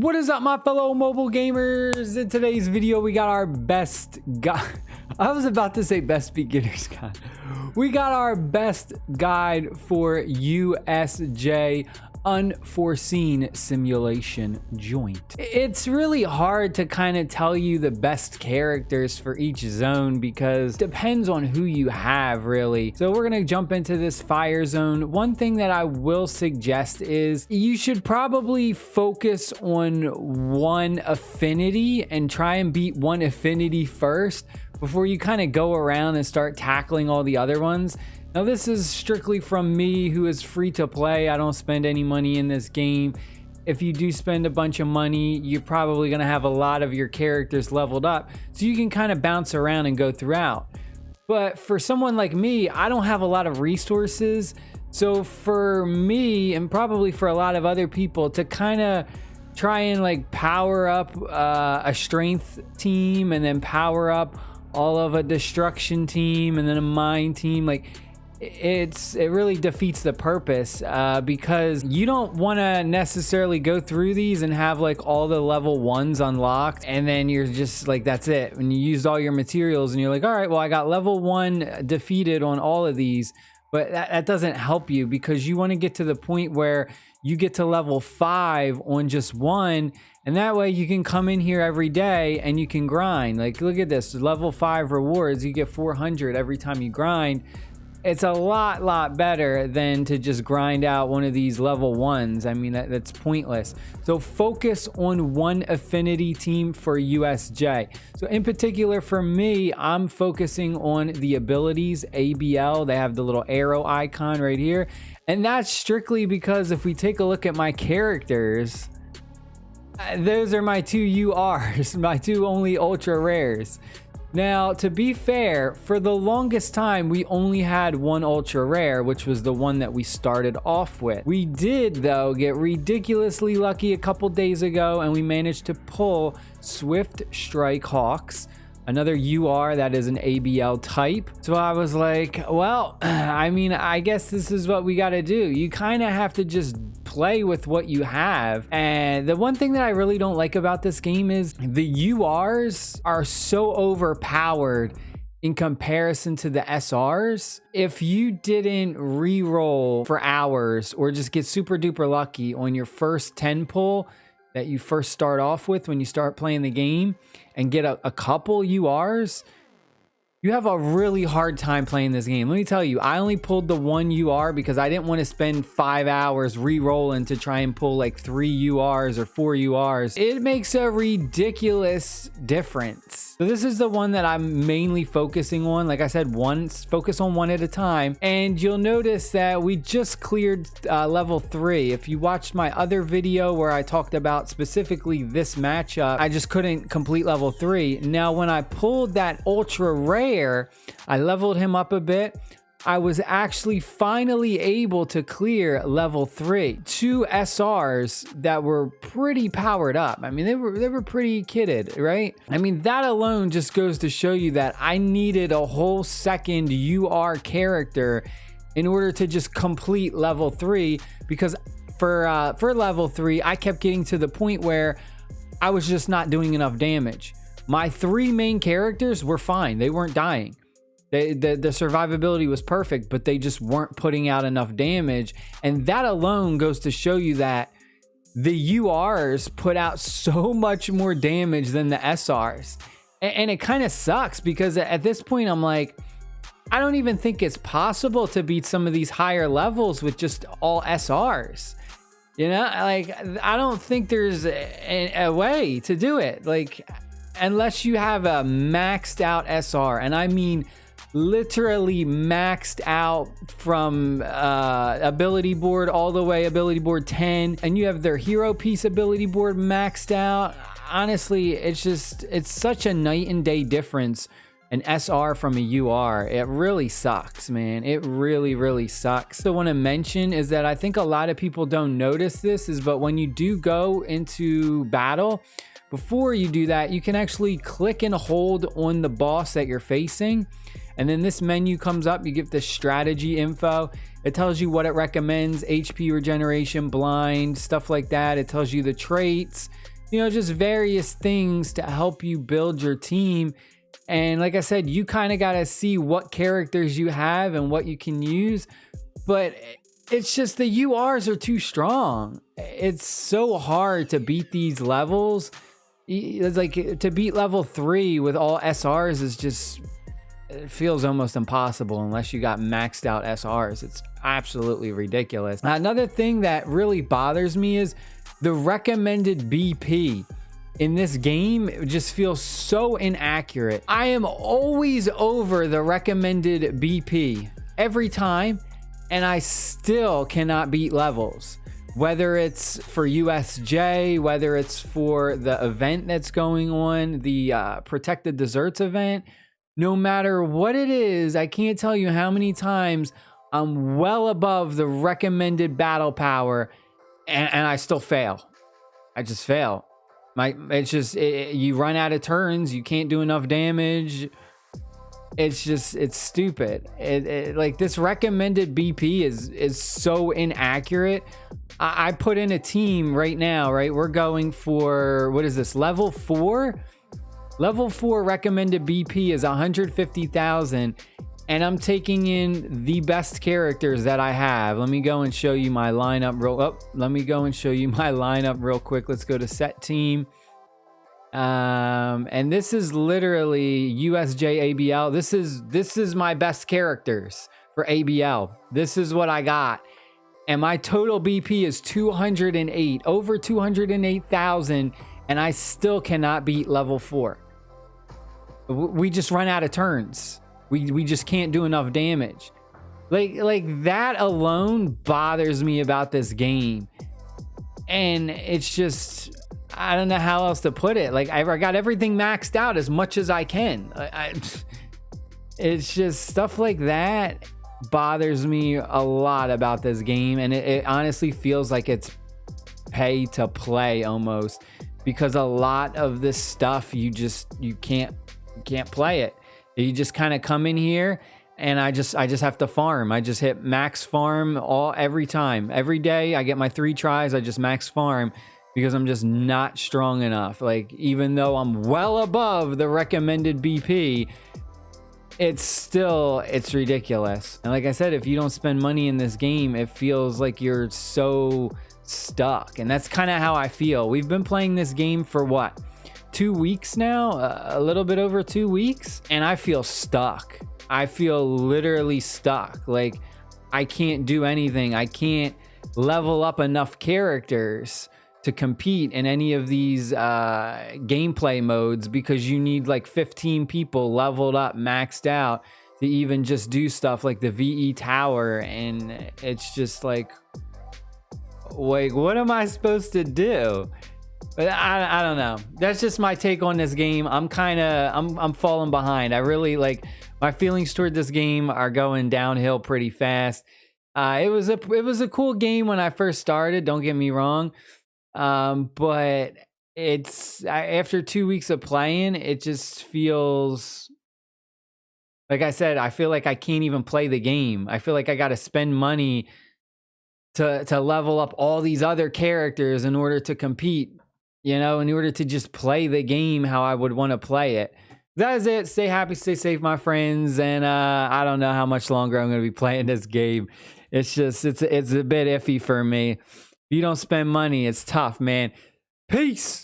What is up, my fellow mobile gamers? In today's video, we got our best guide. I was about to say best beginner's guide. We got our best guide for USJ unforeseen simulation joint. It's really hard to kind of tell you the best characters for each zone because it depends on who you have, really. So we're gonna jump into this fire zone. One thing that I will suggest is you should probably focus on one affinity and try and beat one affinity first before you kind of go around and start tackling all the other ones. Now, this is strictly from me, who is free to play. I don't spend any money in this game. If you do spend a bunch of money, you're probably going to have a lot of your characters leveled up, so you can kind of bounce around and go throughout. But for someone like me, I don't have a lot of resources. So for me, and probably for a lot of other people, to kind of try and like power up a strength team and then power up all of a destruction team and then a mine team, like it really defeats the purpose because you don't want to necessarily go through these and have like all the level 1s unlocked and then you're just like, that's it. When you used all your materials and you're like, all right, well, I got level 1 defeated on all of these, but that doesn't help you because you want to get to the point where you get to level 5 on just one, and that way you can come in here every day and you can grind. Like, look at this, level 5 rewards, you get 400 every time you grind. It's a lot better than to just grind out one of these level 1s. I mean, that's pointless. So focus on one affinity team for USJ. So in particular for me, I'm focusing on the abilities, ABL. They have the little arrow icon right here. And that's strictly because if we take a look at my characters, those are my 2 URs, my 2 only ultra rares. Now, to be fair, for the longest time, we only had one ultra rare, which was the one that we started off with. We did, though, get ridiculously lucky a couple days ago, and we managed to pull Swift Strike Hawks, another UR that is an ABL type. So I was like, well, I mean, I guess this is what we got to do. You kind of have to just play with what you have. And the one thing that I really don't like about this game is the URs are so overpowered in comparison to the SRs. If you didn't re-roll for hours or just get super duper lucky on your first 10 pull that you first start off with when you start playing the game and get a couple URs, you have a really hard time playing this game. Let me tell you, I only pulled the 1 UR because I didn't want to spend 5 hours re-rolling to try and pull like 3 URs or 4 URs. It makes a ridiculous difference. So this is the one that I'm mainly focusing on. Like I said, focus on one at a time. And you'll notice that we just cleared level 3. If you watched my other video where I talked about specifically this matchup, I just couldn't complete level 3. Now, when I pulled that ultra rare, I leveled him up a bit. I was actually finally able to clear level 3. 2 SRs that were pretty powered up. I mean, they were pretty kitted, right? I mean, that alone just goes to show you that I needed a whole second UR character in order to just complete level 3, because for level 3, I kept getting to the point where I was just not doing enough damage. My 3 main characters were fine. They weren't dying. The survivability was perfect, but they just weren't putting out enough damage. And that alone goes to show you that the URs put out so much more damage than the SRs. And it kind of sucks because at this point, I'm like, I don't even think it's possible to beat some of these higher levels with just all SRs. You know, like, I don't think there's a way to do it. Like, unless you have a maxed out SR, and I mean literally maxed out from ability board all the way ability board 10, and you have their hero piece ability board maxed out. Honestly, it's such a night and day difference, an SR from a UR. It really sucks, man. It really sucks. So I want to mention is that I think a lot of people don't notice this but when you do go into battle, before you do that, you can actually click and hold on the boss that you're facing. And then this menu comes up, you get the strategy info. It tells you what it recommends, HP regeneration, blind, stuff like that. It tells you the traits. you know, just various things to help you build your team. And like I said, you kind of got to see what characters you have and what you can use. But it's just the URs are too strong. It's so hard to beat these levels. It's like to beat level 3 with all SRs is just, it feels almost impossible unless you got maxed out SRs. It's absolutely ridiculous. Another thing that really bothers me is the recommended BP in this game. It just feels so inaccurate. I am always over the recommended BP every time, and I still cannot beat levels. Whether it's for USJ, whether it's for the event that's going on, the Protected Desserts event, no matter what it is, I can't tell you how many times I'm well above the recommended battle power, and I still fail. I just fail. It's just, you run out of turns, you can't do enough damage. It's just, it's stupid. Like this recommended BP is so inaccurate. I put in a team right now, right? We're going for, what is this, level 4? Level 4 recommended BP is 150,000, and I'm taking in the best characters that I have. Let me go and show you my lineup real quick. Let's go to set team. And this is literally USJ ABL. This is my best characters for ABL. This is what I got. And my total BP is 208, over 208,000, and I still cannot beat level 4. We just run out of turns. We just can't do enough damage. Like that alone bothers me about this game. And it's just, I don't know how else to put it. Like I got everything maxed out as much as I can. It's just stuff like that bothers me a lot about this game, and it honestly feels like it's pay to play almost, because a lot of this stuff you can't play it. You just kind of come in here, and I just have to farm. I just hit max farm every time. Every day I get my 3 tries, I just max farm because I'm just not strong enough. Like even though I'm well above the recommended BP, it's ridiculous. And like I said, if you don't spend money in this game, it feels like you're so stuck. And that's kind of how I feel. We've been playing this game for what, 2 weeks now, a little bit over 2 weeks, and I feel stuck. I feel literally stuck. Like I can't do anything. I can't level up enough characters to compete in any of these gameplay modes, because you need like 15 people leveled up, maxed out, to even just do stuff like the VE tower. And it's just like what am I supposed to do? But I don't know. That's just my take on this game. I'm falling behind. I really, like, my feelings toward this game are going downhill pretty fast. It was a cool game when I first started, don't get me wrong. But after 2 weeks of playing, it just feels, like I said, I feel like I can't even play the game. I feel like I got to spend money to level up all these other characters in order to compete, you know, in order to just play the game how I would want to play it. That is it. Stay happy, stay safe, my friends. And I don't know how much longer I'm going to be playing this game. It's just, it's a bit iffy for me. If you don't spend money, it's tough, man. Peace.